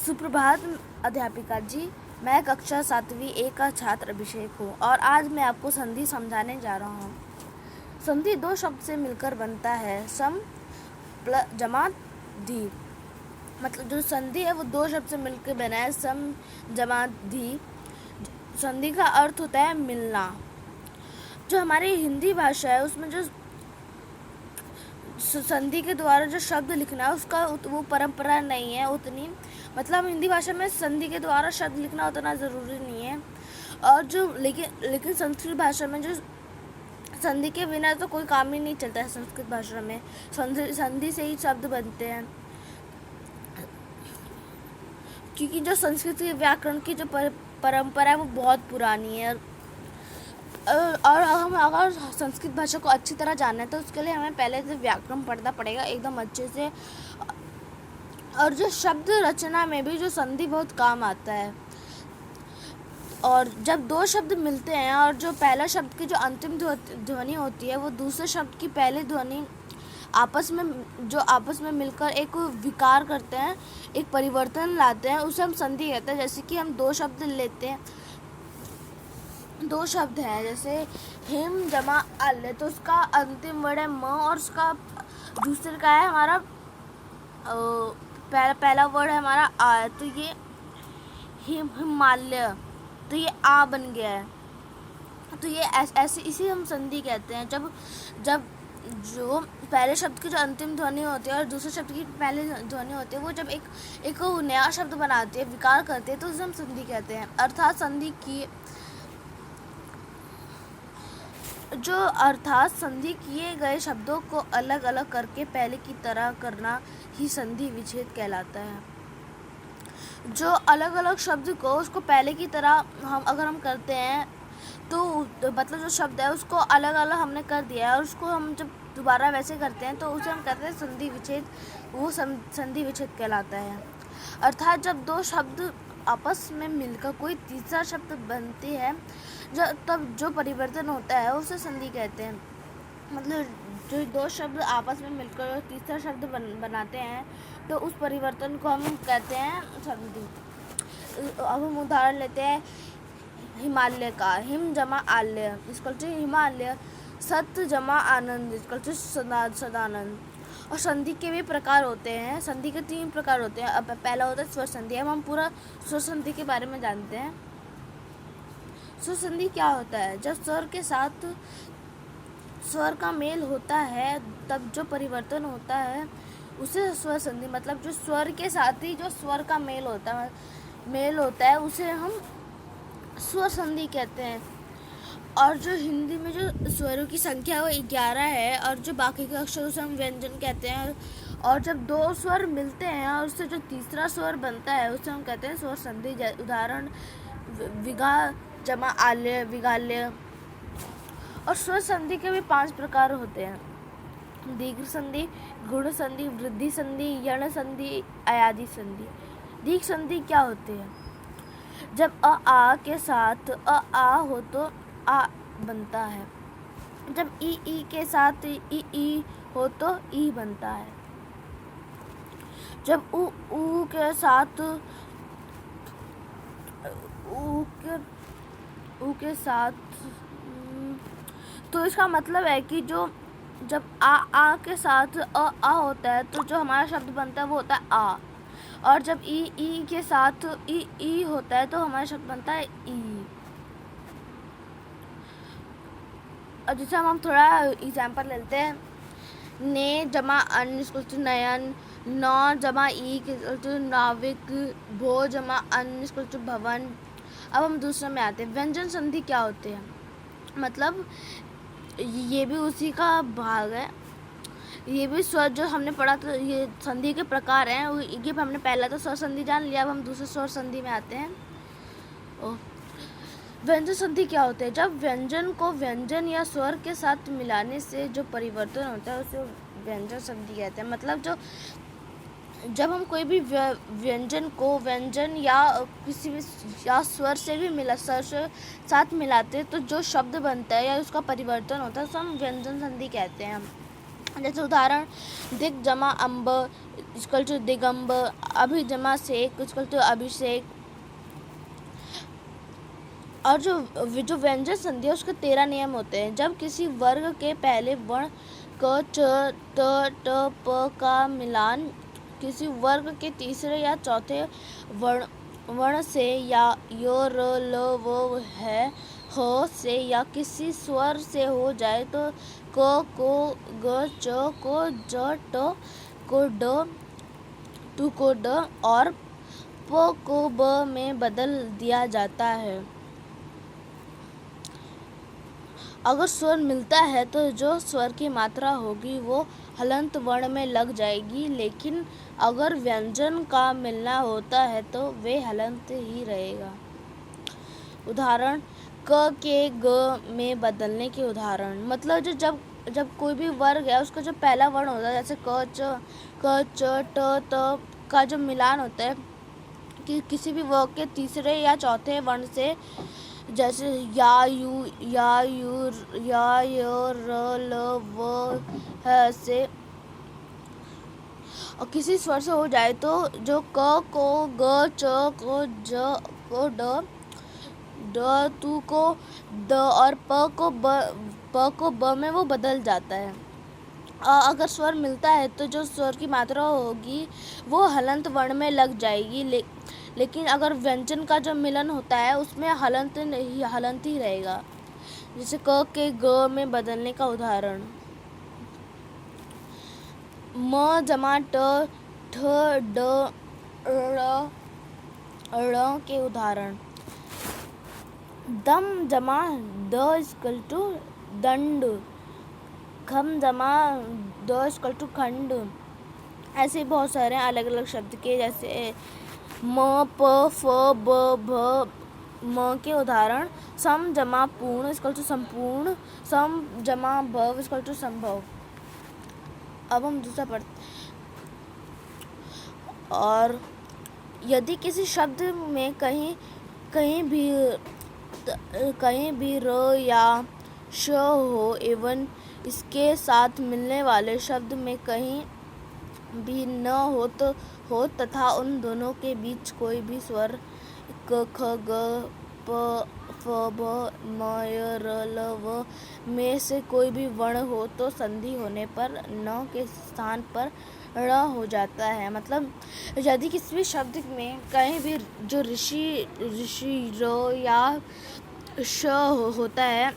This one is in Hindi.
सुप्रभात अध्यापिका जी। मैं कक्षा 7वीं ए का छात्र अभिषेक हूँ और आज मैं आपको संधि समझाने जा रहा हूँ। संधि दो शब्द से मिलकर बनता है, सम जमा धी। मतलब जो संधि है वो दो शब्द से मिलकर बना है, सम जमा धी। संधि का अर्थ होता है मिलना। जो हमारी हिंदी भाषा है उसमें जो संधि के द्वारा जो शब्द लिखना है उसका वो परंपरा नहीं है उतनी। मतलब हिंदी भाषा में संधि के द्वारा शब्द लिखना उतना ज़रूरी नहीं है। और जो लेकिन संस्कृत भाषा में जो संधि के बिना तो कोई काम ही नहीं चलता है। संस्कृत भाषा में संधि से ही शब्द बनते हैं, क्योंकि जो संस्कृत के व्याकरण की जो परंपरा है वो बहुत पुरानी है। और हम अगर संस्कृत भाषा को अच्छी तरह जानना है तो उसके लिए हमें पहले से व्याकरण पढ़ना पड़ेगा एकदम अच्छे से। और जो शब्द रचना में भी जो संधि बहुत काम आता है। और जब दो शब्द मिलते हैं और जो पहला शब्द की जो अंतिम ध्वनि होती है वो दूसरे शब्द की पहली ध्वनि आपस में मिलकर एक विकार करते हैं, एक परिवर्तन लाते हैं, उसे हम संधि कहते हैं। जैसे कि हम दो शब्द लेते हैं, दो शब्द हैं जैसे हिम जमा अल, तो उसका अंतिम वर्ड है म और उसका दूसरे का है हमारा पहला वर्ड है हमारा आ, तो ये हिमालय, तो ये आ बन गया है। तो ये ऐसे इसी हम संधि कहते हैं। जब जो पहले शब्द की जो अंतिम ध्वनि होती है और दूसरे शब्द की पहली ध्वनि होती है वो जब एक नया शब्द बनाते हैं, विकार करते हैं, तो उसे हम संधि कहते हैं। अर्थात संधि किए गए शब्दों को अलग अलग करके पहले की तरह करना ही संधि विच्छेद कहलाता है। जो अलग अलग शब्द को उसको पहले की तरह अगर हम करते हैं तो मतलब जो शब्द है उसको अलग अलग हमने कर दिया है और उसको हम जब दोबारा वैसे करते हैं तो उसे हम कहते हैं संधि विच्छेद। वो संधि विच्छेद कहलाता है। अर्थात जब दो शब्द आपस में मिलकर कोई तीसरा शब्द बनते हैं तब जो परिवर्तन होता है उसे संधि कहते हैं। मतलब जो दो शब्द आपस में मिलकर तीसरा शब्द बनाते हैं तो उस परिवर्तन को हम कहते हैं संधि। अब हम उदाहरण लेते हैं हिमालय का। हिम जमा आल्य इसकल टू हिमालय, सत्य जमा आनंद इसकल टू सदानंद। और संधि के भी प्रकार होते हैं। संधि के 3 प्रकार होते हैं। अब पहला होता है स्वर संधि। अब हम पूरा स्वर संधि के बारे में जानते हैं। स्वर संधि क्या होता है? जब स्वर के साथ स्वर का मेल होता है तब जो परिवर्तन होता है उसे स्वर संधि, मतलब जो स्वर के साथ ही जो स्वर का मेल होता है उसे हम स्वर संधि कहते हैं। और जो हिंदी में जो स्वरों की संख्या है वो 11 है और जो बाकी के अक्षर उसे हम व्यंजन कहते हैं। और जब दो स्वर मिलते हैं और उससे जो तीसरा स्वर बनता है उसे हम कहते हैं स्वर संधि। उदाहरण विगा जमा आल्य, विगाल्य। और स्वर संधि के भी 5 प्रकार होते हैं: दीर्घ संधि, गुण संधि, वृद्धि संधि, यण संधि, अयादि संधि। दीर्घ संधि क्या होती है? जब आ के साथ आ हो तो आ बनता है। जब ई के साथ ई हो तो ई बनता है। जब ऊ के साथ तो इसका मतलब है कि जब आ के साथ आ होता है तो जो हमारा शब्द बनता है वो होता है आ। और जब ई के साथ ई होता है तो हमारा शब्द बनता है ई। और जैसे हम थोड़ा एग्जाम्पल लेते हैं। ने जमा अन इक्वल टू नयन, नौ जमा ई इक्वल टू नाविक, भो जमा अन इक्वल टू भवन। अब हम दूसरे में आते हैं। व्यंजन संधि क्या होते हैं? मतलब ये भी उसी का भाग है। ये भी स्वर जो हमने पढ़ा था, ये संधि के प्रकार हैं। ये हमने पहला तो स्वर संधि जान लिया। अब हम दूसरे स्वर संधि में आते हैं। व्यंजन संधि क्या होते हैं? जब व्यंजन को व्यंजन या स्वर के साथ मिलाने से जो परिवर्तन होता है उसे व्यंजन संधि कहते हैं। मतलब जब हम कोई भी व्यंजन को व्यंजन या किसी भी या स्वर से भी स्वर से साथ मिलाते हैं तो जो शब्द बनता है या उसका परिवर्तन होता है उसे हम व्यंजन संधि कहते हैं। जैसे उदाहरण दिक जमा अम्ब इक्वल टू दिगंब, अभिजमा सेक इक्वल टू अभिषेक। और जो जो व्यंजन संधि है उसके 13 नियम होते हैं। जब किसी वर्ग के पहले वर्ण क च त ट प का मिलान किसी वर्ग के तीसरे या चौथे वर्ण से या यो र ल व है हो से या किसी स्वर से हो जाए तो क को ग च को ज ट को ड टू को ड और प को ब में बदल दिया जाता है। अगर स्वर मिलता है तो जो स्वर की मात्रा होगी वो हलंत वर्ण में लग जाएगी, लेकिन अगर व्यंजन का मिलना होता है तो वे हलंत ही रहेगा। उदाहरण, क के ग में बदलने के उदाहरण। मतलब जब कोई भी वर्ग है उसका जो पहला वर्ण होता है, जैसे क च ट त का जो मिलान होता है कि किसी भी वर्ग के तीसरे या चौथे वर्ण से, जैसे या यू या य र ल व ह से और किसी स्वर से हो जाए तो जो क को ग च को ज को ड तू को द और प को ब में वो बदल जाता है। अगर स्वर मिलता है तो जो स्वर की मात्रा होगी वो हलंत वर्ण में लग जाएगी, लेकिन अगर व्यंजन का जो मिलन होता है उसमें हलंत ही रहेगा। जैसे क के ग में बदलने का उदाहरण, म जमा ट ठ ड ड़ के उदाहरण, दम जमा द इक्वल टू दंड, खम जमा द इक्वल टू खंड। ऐसे बहुत सारे अलग अलग शब्द के, जैसे म प फ ब भ म के उदाहरण, सम जमा पूर्ण इक्वल टू संपूर्ण, सम जमा भव इक्वल टू संभव। अब हम दूसरा पढ़ते। और यदि किसी शब्द में कहीं भी र या श हो एवं इसके साथ मिलने वाले शब्द में कहीं भी न हो तथा उन दोनों के बीच कोई भी स्वर क ख ग प फ ब म य र ल व में से कोई भी वर्ण हो तो संधि होने पर न के स्थान पर ण हो जाता है। मतलब यदि किसी भी शब्द में कहीं भी जो ऋषि र या श होता है